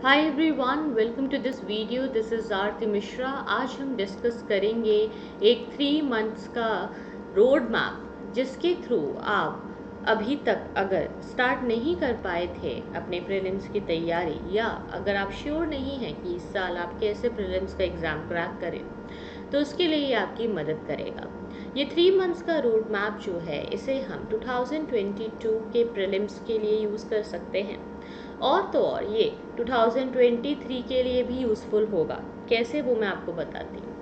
Hi everyone, welcome to this video. This is Aarti Mishra. आज हम discuss करेंगे एक 3 मंथ्स का रोड मैप जिसके थ्रू आप अभी तक अगर स्टार्ट नहीं कर पाए थे अपने प्रीलिम्स की तैयारी, या अगर आप श्योर नहीं हैं कि इस साल आप कैसे प्रीलिम्स का एग्ज़ाम क्रैक करें, तो उसके लिए ये आपकी मदद करेगा। ये 3 मंथ्स का रोड मैप जो है, इसे हम 2022 के प्रीलिम्स के लिए यूज़ कर सकते हैं, और तो और ये 2023 के लिए भी यूज़फुल होगा। कैसे, वो मैं आपको बताती हूँ।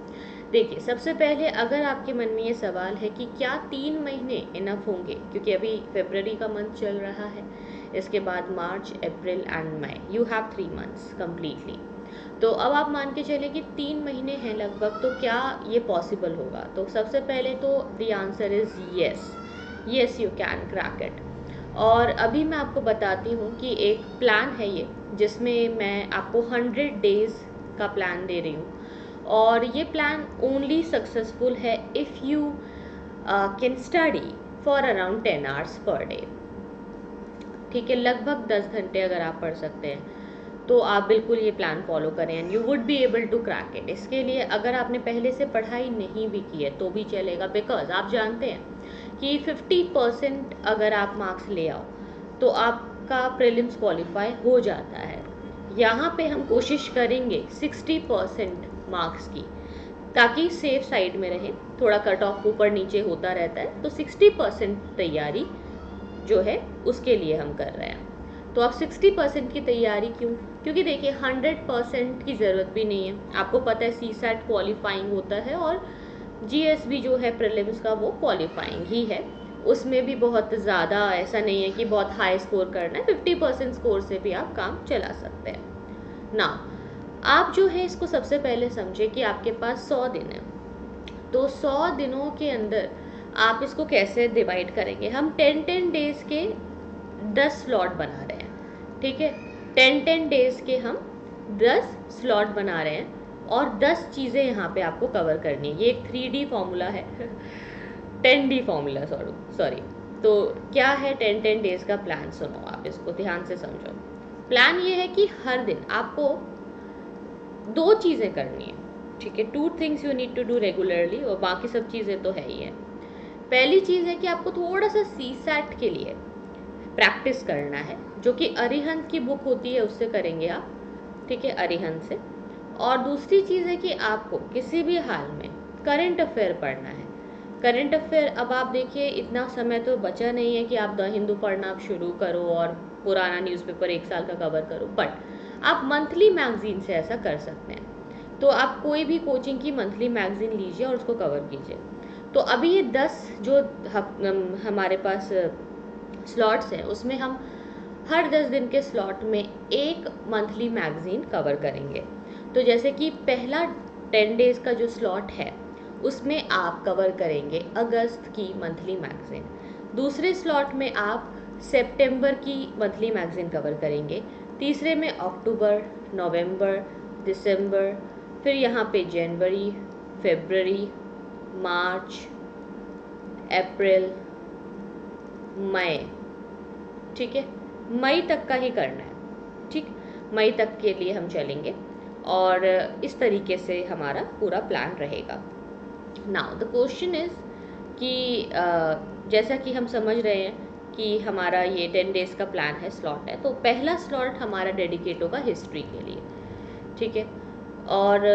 देखिए, सबसे पहले अगर आपके मन में ये सवाल है कि क्या 3 महीने इनफ होंगे, क्योंकि अभी फरवरी का मंथ चल रहा है, इसके बाद March, April and May, you have 3 months completely. तो अब आप मान के चले कि 3 महीने हैं लगभग, तो क्या ये पॉसिबल होगा? तो सबसे पहले तो the answer is yes. Yes, you can crack it. और अभी मैं आपको बताती हूँ कि एक प्लान है ये, जिसमें मैं आपको 100 डेज़ का प्लान दे रही हूँ। और ये प्लान ओनली सक्सेसफुल है if you can study for around 10 hours per day. ठीक है, लगभग 10 घंटे अगर आप पढ़ सकते हैं तो आप बिल्कुल ये प्लान फॉलो करें and you would be able to crack it. इसके लिए अगर आपने पहले से पढ़ाई नहीं भी की है तो भी चलेगा, बिकॉज आप जानते हैं कि 50% अगर आप मार्क्स ले आओ तो आपका प्रीलिम्स क्वालिफाई हो जाता है। यहाँ पे हम कोशिश करेंगे 60% मार्क्स की, ताकि सेफ साइड में रहे। थोड़ा कट ऑफ ऊपर नीचे होता रहता है, तो 60% तैयारी जो है उसके लिए हम कर रहे हैं। तो आप 60% की तैयारी क्यों? क्योंकि देखिए, 100% की ज़रूरत भी नहीं है। आपको पता है CSAT क्वालिफाइंग होता है, और GSB जो है प्रीलिम्स का, वो क्वालिफाइंग ही है। उसमें भी बहुत ज़्यादा ऐसा नहीं है कि बहुत हाई स्कोर करना है। 50% स्कोर से भी आप काम चला सकते हैं ना। आप जो है इसको सबसे पहले समझे कि आपके पास 100 दिन है। तो 100 दिनों के अंदर आप इसको कैसे डिवाइड करेंगे? हम 10 डेज़ के 10 स्लॉट बना रहे हैं। ठीक है, 10 डेज़ के हम 10 स्लॉट बना रहे हैं, और 10 चीज़ें यहाँ पे आपको कवर करनी है। ये एक 3D फॉर्मूला है 10D फॉर्मूला, सॉरी। तो क्या है 10 डेज़ का प्लान? सुनो, आप इसको ध्यान से समझो। प्लान ये है कि हर दिन आपको 2 चीज़ें करनी है। ठीक है, 2 things you need to do regularly, और बाकी सब चीज़ें तो है ही है। पहली चीज़ है कि आपको थोड़ा सा CSAT के लिए प्रैक्टिस करना है, जो कि अरिहंत की बुक होती है, उससे करेंगे आप। ठीक है, अरिहंत से। और दूसरी चीज़ है कि आपको किसी भी हाल में करंट अफेयर पढ़ना है। करंट अफेयर, अब आप देखिए, इतना समय तो बचा नहीं है कि आप द हिंदू पढ़ना आप शुरू करो और पुराना न्यूज़पेपर 1 साल का कवर करो, बट आप मंथली मैगजीन से ऐसा कर सकते हैं। तो आप कोई भी कोचिंग की मंथली मैगजीन लीजिए और उसको कवर कीजिए। तो अभी ये 10 जो हमारे पास स्लॉट्स हैं, उसमें हम हर 10 दिन के स्लॉट में एक मंथली मैगजीन कवर करेंगे। तो जैसे कि पहला 10 डेज़ का जो स्लॉट है, उसमें आप कवर करेंगे अगस्त की मंथली मैगजीन। दूसरे स्लॉट में आप सितंबर की मंथली मैगजीन कवर करेंगे। तीसरे में अक्टूबर, नवंबर, दिसंबर, फिर यहाँ पे जनवरी, फरवरी, मार्च, अप्रैल, मई। ठीक है, मई तक का ही करना है। ठीक, मई तक के लिए हम चलेंगे, और इस तरीके से हमारा पूरा प्लान रहेगा। नाउ द क्वेश्चन इज़ कि जैसा कि हम समझ रहे हैं कि हमारा ये 10 डेज़ का प्लान है, स्लॉट है, तो पहला स्लॉट हमारा डेडिकेट होगा हिस्ट्री के लिए। ठीक है, और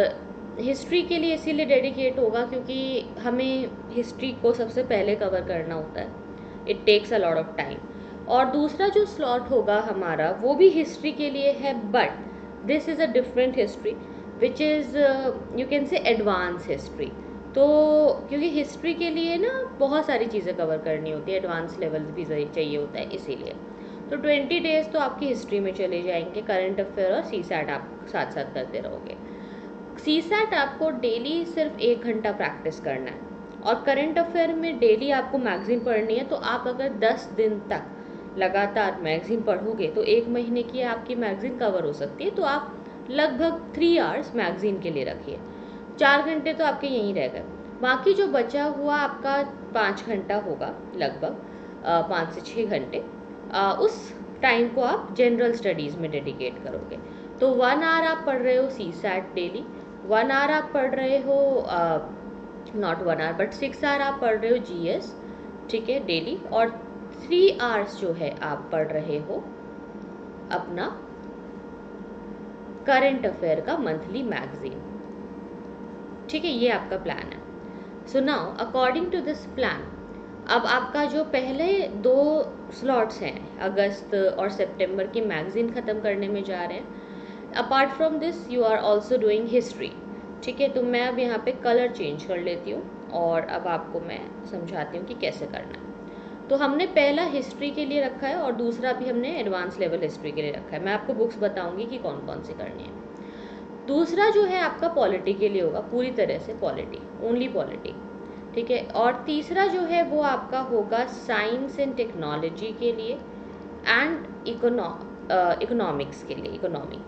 हिस्ट्री के लिए इसीलिए डेडिकेट होगा क्योंकि हमें हिस्ट्री को सबसे पहले कवर करना होता है। It takes a lot of time. और दूसरा जो स्लॉट होगा हमारा, वो भी हिस्ट्री के लिए है, but this is a different history which is you can say advance history. तो क्योंकि हिस्ट्री के लिए ना बहुत सारी चीज़ें कवर करनी होती है, एडवांस लेवल भी चाहिए होता है, इसीलिए। तो 20 डेज़ तो आपकी हिस्ट्री में चले जाएंगे। करंट अफेयर और CSAT आप साथ साथ करते रहोगे। CSAT आपको डेली सिर्फ 1 घंटा प्रैक्टिस करना है, और करंट अफेयर में डेली आपको मैगजीन पढ़नी है। तो आप अगर 10 दिन तक लगातार मैगजीन पढ़ोगे तो 1 महीने की आपकी मैगजीन कवर हो सकती है। तो आप लगभग 3 आवर्स मैगजीन के लिए रखिए। 4 घंटे तो आपके यहीं रह गए। बाकी जो बचा हुआ आपका 5 घंटा होगा लगभग, 5 से 6 घंटे, उस टाइम को आप जनरल स्टडीज़ में डेडिकेट करोगे। तो 1 आवर आप पढ़ रहे हो सी सैट डेली, 1 आवर आप पढ़ रहे हो नॉट 1 आवर बट 6 आवर आप पढ़ रहे हो जीएस, ठीक है, डेली, और 3 आवर्स जो है आप पढ़ रहे हो अपना करंट अफेयर का मंथली मैगजीन, ठीक है, ये आपका प्लान है। So now according to this plan, अब आपका जो पहले 2 स्लॉट्स हैं अगस्त और सितंबर की मैगजीन ख़त्म करने में जा रहे हैं। Apart from this you are also doing history, ठीक है। तो मैं अब यहाँ पे कलर चेंज कर लेती हूँ और अब आपको मैं समझाती हूँ कि कैसे करना है। तो हमने पहला हिस्ट्री के लिए रखा है और दूसरा भी हमने एडवांस लेवल हिस्ट्री के लिए रखा है। मैं आपको बुक्स बताऊँगी कि कौन कौन सी करनी है। दूसरा जो है आपका पॉलिटी के लिए होगा, पूरी तरह से पॉलिटी, ओनली पॉलिटी, ठीक है। और तीसरा जो है वो आपका होगा साइंस एंड टेक्नोलॉजी के लिए एंड इकोनॉमिक्स के लिए, इकोनॉमी।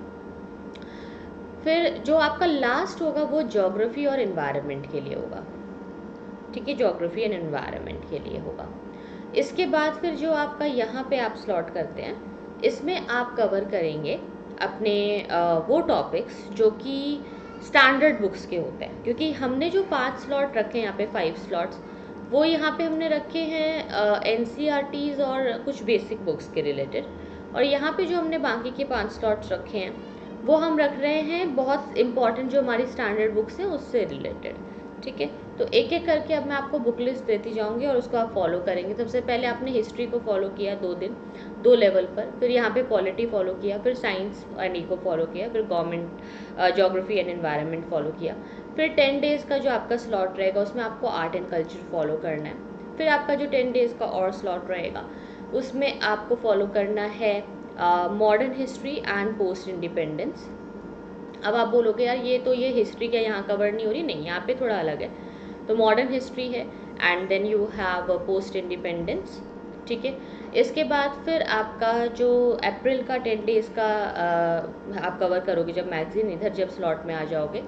फिर जो आपका लास्ट होगा वो ज्योग्राफी और एनवायरनमेंट के लिए होगा, ठीक है, ज्योग्राफी एंड एनवायरनमेंट के लिए होगा। इसके बाद फिर जो आपका यहाँ पे आप स्लॉट करते हैं, इसमें आप कवर करेंगे अपने वो टॉपिक्स जो कि स्टैंडर्ड बुक्स के होते हैं, क्योंकि हमने जो 5 स्लॉट रखे हैं यहाँ पे, 5 स्लॉट्स, वो यहाँ पे हमने रखे हैं एनसीईआरटीज़ और कुछ बेसिक बुक्स के रिलेटेड। और यहाँ पे जो हमने बाकी के 5 स्लॉट्स रखे हैं वो हम रख रहे हैं बहुत इंपॉर्टेंट जो हमारी स्टैंडर्ड बुक्स हैं उससे रिलेटेड, ठीक है। तो एक एक करके अब मैं आपको बुक लिस्ट देती जाऊंगी और उसको आप फॉलो करेंगे। सबसे पहले आपने हिस्ट्री को फॉलो किया 2 दिन 2 लेवल पर, फिर यहाँ पे पॉलिटी फॉलो किया, फिर साइंस एंड इको फॉलो किया, फिर government geography and environment follow किया, फिर 10 डेज़ का जो आपका स्लॉट रहेगा उसमें आपको आर्ट एंड कल्चर फॉलो करना है। फिर आपका जो 10 डेज़ का और स्लॉट रहेगा उसमें आपको फॉलो करना है modern history and post independence. अब आप बोलोगे यार ये हिस्ट्री क्या यहाँ कवर नहीं हो रही? नहीं, यहाँ पे थोड़ा अलग है। तो मॉडर्न हिस्ट्री है and then you have post independence, ठीक है। इसके बाद फिर आपका जो अप्रैल का 10 डेज़ का आप कवर करोगे जब मैगजीन इधर जब स्लॉट में आ जाओगे,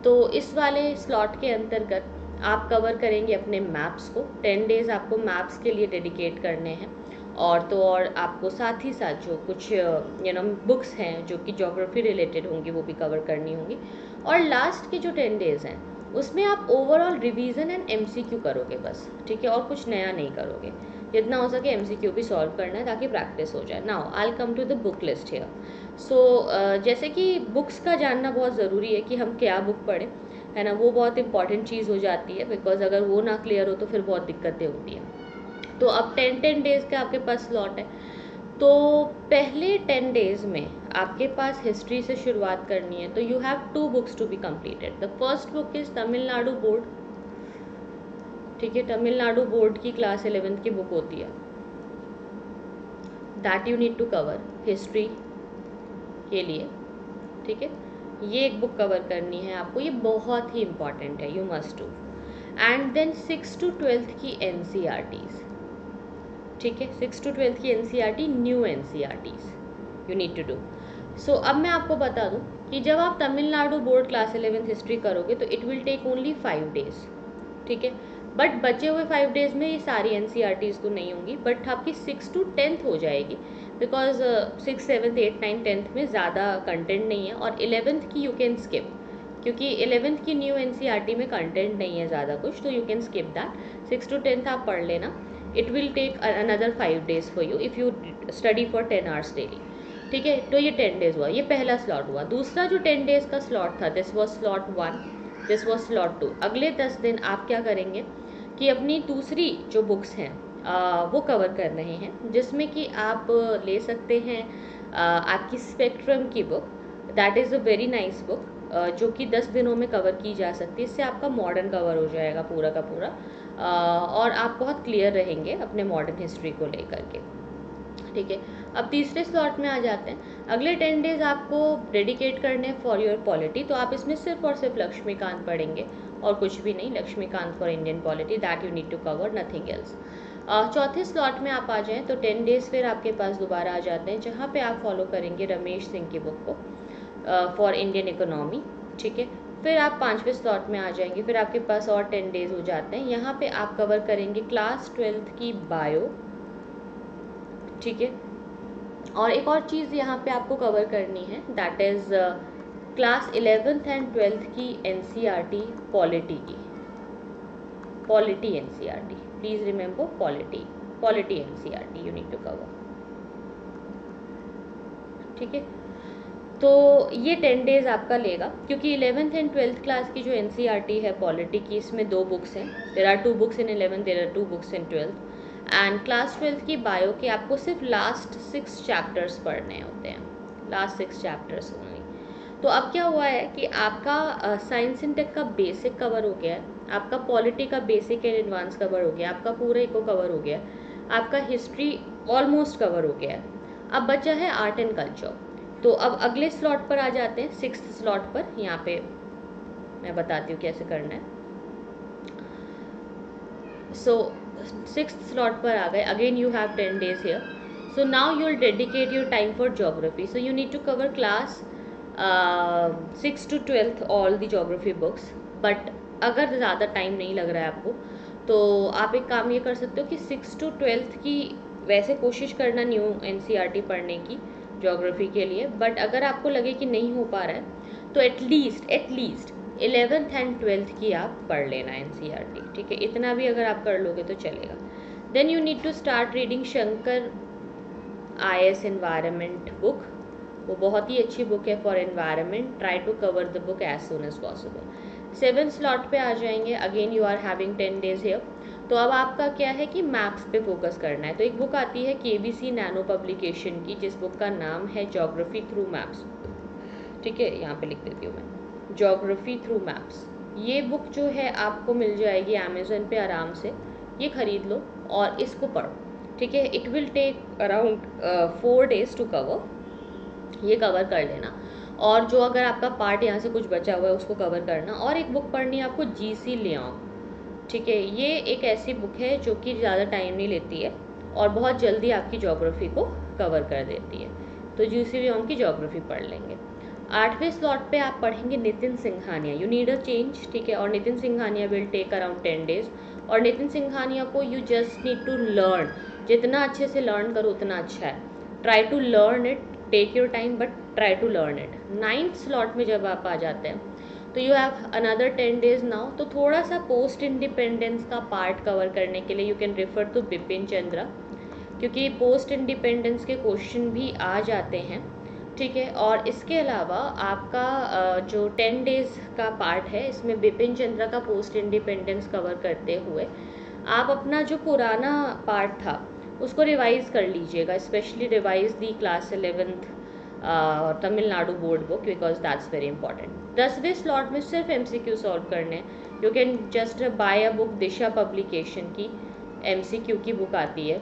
तो इस वाले स्लॉट के अंतर्गत आप कवर करेंगे अपने मैप्स को। 10 डेज़ आपको मैप्स के लिए डेडिकेट करने हैं। और तो और आपको साथ ही साथ जो कुछ बुक्स हैं जो कि ज्योग्राफी रिलेटेड होंगी वो भी कवर करनी होंगी। और लास्ट के जो 10 डेज़ हैं उसमें आप ओवरऑल रिवीजन एंड एमसीक्यू करोगे बस, ठीक है, और कुछ नया नहीं करोगे। जितना हो सके एमसीक्यू भी सॉल्व करना है ताकि प्रैक्टिस हो जाए। Now I will come to the book list here. So जैसे कि बुक्स का जानना बहुत ज़रूरी है कि हम क्या बुक पढ़ें, है ना, वो बहुत इंपॉर्टेंट चीज़ हो जाती है, बिकॉज अगर वो ना क्लियर हो तो फिर बहुत दिक्कतें होती हैं। तो अब 10 डेज़ का आपके पास स्लॉट है। तो पहले 10 डेज़ में आपके पास हिस्ट्री से शुरुआत करनी है। तो you have 2 books to be completed. The first book is Tamil Nadu board, ठीक है, तमिलनाडु बोर्ड की क्लास 11th की बुक होती है, that you need to cover history के लिए, ठीक है। ये एक बुक कवर करनी है आपको, ये बहुत ही इंपॉर्टेंट है, you must do. And then 6 to 12th की एनसीईआरटीज़, ठीक है, 6 to 12th की NCERT, new NCERTs you need to do. So अब मैं आपको बता दूं कि जब आप Tamil Nadu board class 11th history करोगे तो it will take only 5 days, ठीक है। बट बचे हुए 5 डेज़ में ये सारी एनसीईआरटीज़ तो नहीं होंगी, बट आपकी 6 to 10th हो जाएगी, बिकॉज 6, 7, 8, 9, 10th में ज़्यादा कंटेंट नहीं है। और 11th की यू कैन स्किप, क्योंकि 11th की न्यू एनसीईआरटी में कंटेंट नहीं है ज़्यादा कुछ, तो you can skip that. 6 to 10th आप पढ़ लेना। It will take another 5 days for you if you study for 10 hours daily, ठीक है। तो ये 10 days हुआ, ये पहला स्लॉट हुआ। दूसरा जो 10 days का स्लॉट था, this was slot 1, this was slot 2। अगले 10 दिन आप क्या करेंगे कि अपनी दूसरी जो बुक्स हैं वो कवर कर रहे हैं, जिसमें कि आप ले सकते हैं आपकी स्पेक्ट्रम की book, that is a very nice book, जो कि 10 दिनों में कवर की जा सकती है। इससे आपका मॉडर्न कवर हो जाएगा पूरा का पूरा, और आप बहुत क्लियर रहेंगे अपने मॉडर्न हिस्ट्री को लेकर के, ठीक है। अब तीसरे स्लॉट में आ जाते हैं। अगले 10 डेज़ आपको डेडिकेट करने फॉर योर पॉलिटी, तो आप इसमें सिर्फ और सिर्फ लक्ष्मीकांत पढ़ेंगे और कुछ भी नहीं। Laxmikanth for Indian polity, that you need to cover, nothing else. चौथे स्लॉट में आप आ जाएँ तो 10 डेज़ फिर आपके पास दोबारा आ जाते हैं, जहाँ पे आप फॉलो करेंगे रमेश सिंह की बुक को फॉर इंडियन इकोनॉमी, ठीक है। फिर आप 5वें स्लॉट में आ जाएंगे, फिर आपके पास और 10 डेज़ हो जाते हैं। यहाँ पे आप कवर करेंगे क्लास 12th की बायो, ठीक है, और एक और चीज़ यहाँ पे आपको कवर करनी है, that is class 11th and 12th की NCERT पॉलिटी की, polity NCERT, please remember polity NCERT you need to cover, ठीक है। तो ये 10 डेज़ आपका लेगा, क्योंकि 11th एंड 12th क्लास की जो NCERT है पॉलिटी की, इसमें 2 बुक्स हैं, there are 2 books in 11th, there are 2 books in 12th। And class 12th की बायो के आपको सिर्फ लास्ट 6 चैप्टर्स पढ़ने होते हैं, लास्ट 6 चैप्टर्स ओनली। तो अब क्या हुआ है कि आपका साइंस एंड टेक का बेसिक कवर हो गया है, आपका पॉलिटी का बेसिक एंड एडवांस कवर हो गया, आपका पूरा इको कवर हो गया, आपका हिस्ट्री ऑलमोस्ट कवर हो गया है। अब बचा है आर्ट एंड कल्चर। तो अब अगले स्लॉट पर आ जाते हैं, 6th स्लॉट पर। यहाँ पे मैं बताती हूँ कैसे करना है। सो 6th स्लॉट पर आ गए, again you have 10 days here. So now you will dedicate your time for geography. So you need to cover class 6 to 12th all the geography books. But अगर ज़्यादा टाइम नहीं लग रहा है आपको, तो आप एक काम ये कर सकते हो कि 6 to 12th की वैसे कोशिश करना न्यू NCERT पढ़ने की ज्योग्राफी के लिए, बट अगर आपको लगे कि नहीं हो पा रहा है तो एटलीस्ट 11th एंड 12th की आप पढ़ लेना NCERT, ठीक है। इतना भी अगर आप कर लोगे तो चलेगा। Then you need to start reading Shankar IS environment book, वो बहुत ही अच्छी बुक है for environment. Try to cover the book as soon as possible. 7th slot पे आ जाएंगे, again you are having 10 days here। तो अब आपका क्या है कि मैप्स पे फोकस करना है। तो एक बुक आती है KBC नैनो पब्लिकेशन की, जिस बुक का नाम है ज्योग्राफी थ्रू मैप्स, ठीक है। यहाँ पे लिख देती हूँ मैं, ज्योग्राफी थ्रू मैप्स। ये बुक जो है आपको मिल जाएगी अमेजोन पे आराम से, ये खरीद लो और इसको पढ़ो, ठीक है। It will take around 4 days to cover, ये कवर कर लेना। और जो अगर आपका पार्ट यहाँ से कुछ बचा हुआ है उसको कवर करना। और एक बुक पढ़नी है आपको GC लियोंग, ठीक है। ये एक ऐसी बुक है जो कि ज़्यादा टाइम नहीं लेती है और बहुत जल्दी आपकी ज्योग्राफी को कवर कर देती है। तो GC लियोंग की ज्योग्राफी पढ़ लेंगे। 8वें स्लॉट पे आप पढ़ेंगे Nitin Singhania, you need a change, ठीक है। और Nitin Singhania will take around 10 days। और नितिन सिंघानिया को you just need to learn, जितना अच्छे से लर्न करो उतना अच्छा है। Try to learn it, take your time but try to learn it. 9th slot में जब आप आ जाते हैं तो you have another 10 days now. तो थोड़ा सा पोस्ट इंडिपेंडेंस का पार्ट कवर करने के लिए you can refer to Bipin Chandra, क्योंकि पोस्ट इंडिपेंडेंस के क्वेश्चन भी आ जाते हैं, ठीक है। और इसके अलावा आपका जो 10 days का पार्ट है, इसमें बिपिन चंद्रा का पोस्ट इंडिपेंडेंस कवर करते हुए आप अपना जो पुराना पार्ट था उसको रिवाइज कर लीजिएगा, specially revise the class 11th Tamil Nadu board book, because that's very important. 10वें स्लॉट में सिर्फ MCQ सॉल्व करने हैं। You can just buy a book, Disha publication की MCQ की बुक आती है,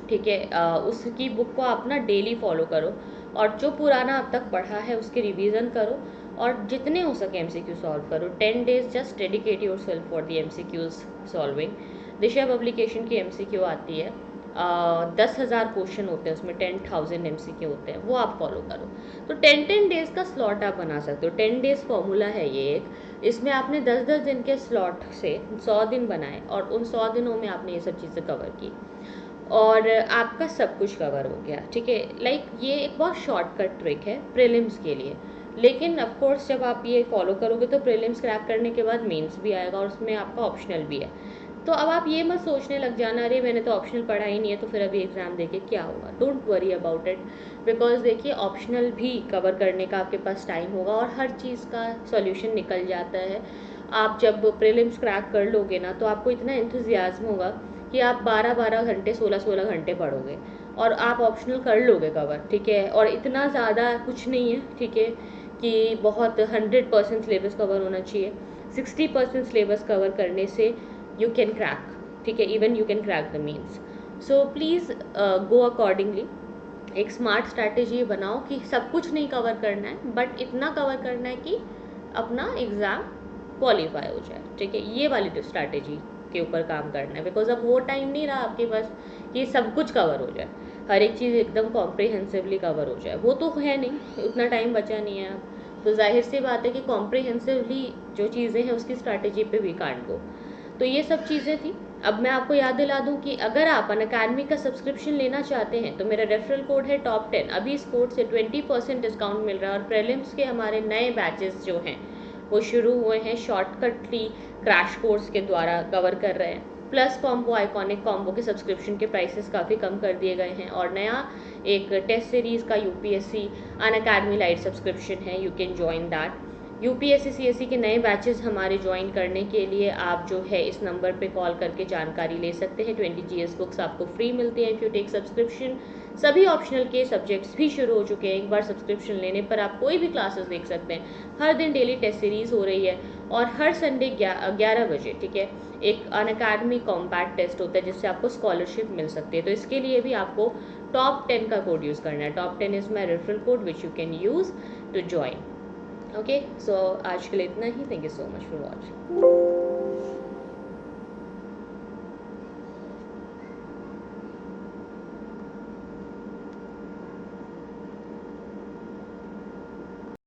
ठीक है। उसकी बुक को आप ना डेली फॉलो करो और जो पुराना अब तक पढ़ा है उसके रिवीजन करो और जितने हो सके MCQ सॉल्व करो। 10 days just dedicate your self for the MCQs solving. Disha publication की MCQ आती है, 10,000 क्वेश्चन होते हैं उसमें, 10,000 MCQ होते हैं, वो आप फॉलो करो। तो 10 days का स्लॉट आप बना सकते हो। 10 days फॉर्मूला है ये एक, इसमें आपने 10-10 दिन के स्लॉट से 100 दिन बनाए और उन 100 दिनों में आपने ये सब चीज़ें कवर की और आपका सब कुछ कवर हो गया, ठीक है। लाइक ये एक बहुत शॉर्टकट ट्रिक है प्रीलिम्स के लिए, लेकिन ऑफ कोर्स जब आप ये फॉलो करोगे तो प्रीलिम्स क्रैक करने के बाद मेंस भी आएगा और उसमें आपका ऑप्शनल भी है। तो अब आप ये मत सोचने लग जाना अरे मैंने तो ऑप्शनल पढ़ा ही नहीं है तो फिर अभी एग्ज़ाम देके क्या होगा। Don't worry about it, because देखिए ऑप्शनल भी कवर करने का आपके पास टाइम होगा और हर चीज़ का सॉल्यूशन निकल जाता है। आप जब प्रीलिम्स क्रैक कर लोगे ना तो आपको इतना एंथुजियाज्म होगा कि आप 12-12 घंटे 16-16 घंटे पढ़ोगे और आप ऑप्शनल कर लोगे कवर, ठीक है। और इतना ज़्यादा कुछ नहीं है, ठीक है, कि बहुत 100% सिलेबस कवर होना चाहिए। 60% सिलेबस कवर करने से यू कैन क्रैक, ठीक है, even you can crack the means. So please go accordingly. एक स्मार्ट स्ट्रैटेजी बनाओ कि सब कुछ नहीं कवर करना है बट इतना कवर करना है कि अपना एग्ज़ाम क्वालिफाई हो जाए, ठीक है। ये वाली स्ट्रैटेजी के ऊपर काम करना है, बिकॉज अब वो टाइम नहीं रहा आपके पास कि सब कुछ कवर हो जाए, हर एक चीज़ एकदम कॉम्प्रिहेंसिवली कवर हो जाए, वो तो है नहीं, उतना टाइम बचा नहीं है अब। तो जाहिर सी बात है कि कॉम्प्रिहेंसिवली जो चीज़ें हैं उसकी स्ट्रैटेजी पे वी कांट गो। तो ये सब चीज़ें थी। अब मैं आपको याद दिला दूं कि अगर आप अनअकैडमी का सब्सक्रिप्शन लेना चाहते हैं तो मेरा रेफरल कोड है top10। अभी इस कोड से 20% डिस्काउंट मिल रहा है और प्रीलिम्स के हमारे नए बैचेस जो हैं वो शुरू हुए हैं, शॉर्टकटली क्रैश कोर्स के द्वारा कवर कर रहे हैं। प्लस कॉम्बो, आइकॉनिक कॉम्बो के सब्सक्रिप्शन के प्राइसेस काफ़ी कम कर दिए गए हैं और नया एक टेस्ट सीरीज़ का यूपीएससी अनअकैडमी लाइट सब्सक्रिप्शन है, you can join that. UPSC CSC के नए बैचेस हमारे ज्वाइन करने के लिए आप जो है इस नंबर पे कॉल करके जानकारी ले सकते हैं। 20 जीएस बुक्स आपको फ्री मिलती हैं इफ़ यू टेक सब्सक्रिप्शन। सभी ऑप्शनल के सब्जेक्ट्स भी शुरू हो चुके हैं। एक बार सब्सक्रिप्शन लेने पर आप कोई भी क्लासेस देख सकते हैं। हर दिन डेली टेस्ट सीरीज़ हो रही है और हर संडे 11 बजे, ठीक है, एक अनअकैडमी कॉम्पैक्ट टेस्ट होता है जिससे आपको स्कॉलरशिप मिल सकती है। तो इसके लिए भी आपको top10 का कोड यूज़ करना है। top10 is my referral code which you can use to join. Okay, so आज के लिए इतना ही। Thank you so much for watching.